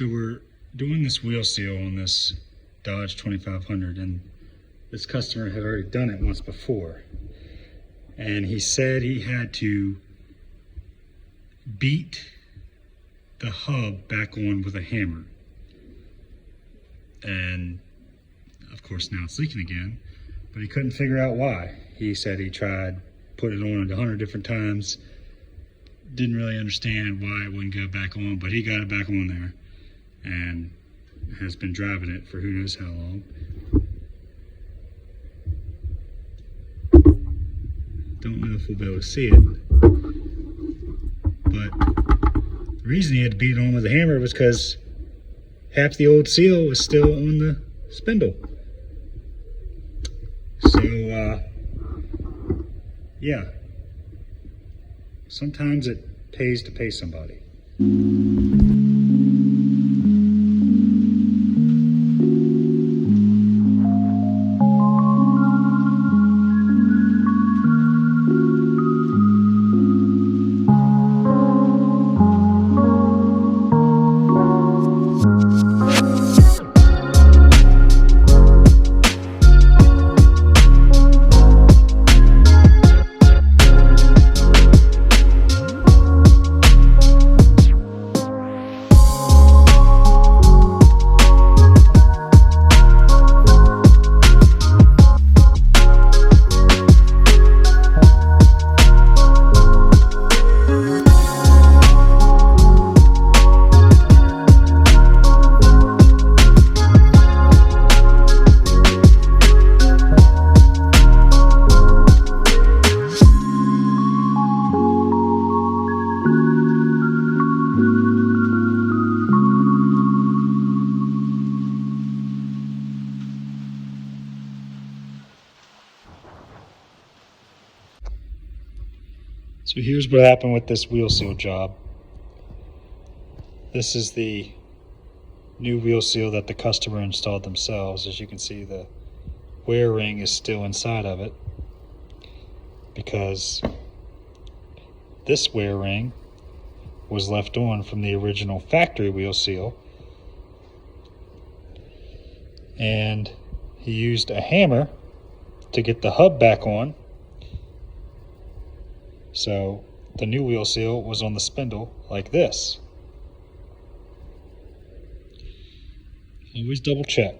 So we're doing this wheel seal on this Dodge 2500, and this customer had already done it once before. And he said he had to beat the hub back on with a hammer. And of course now it's leaking again, but he couldn't figure out why. He said he tried putting it on 100 different times, didn't really understand why it wouldn't go back on, but he got it back on there and has been driving it for who knows how long. Don't know if we'll be able to see it, but the reason he had to beat it on with a hammer was because half the old seal was still on the spindle. So, yeah, sometimes it pays to pay somebody. So here's what happened with this wheel seal job. This is the new wheel seal that the customer installed themselves. As you can see, the wear ring is still inside of it because this wear ring was left on from the original factory wheel seal, and he used a hammer to get the hub back on. So the new wheel seal was on the spindle like this. Always double check.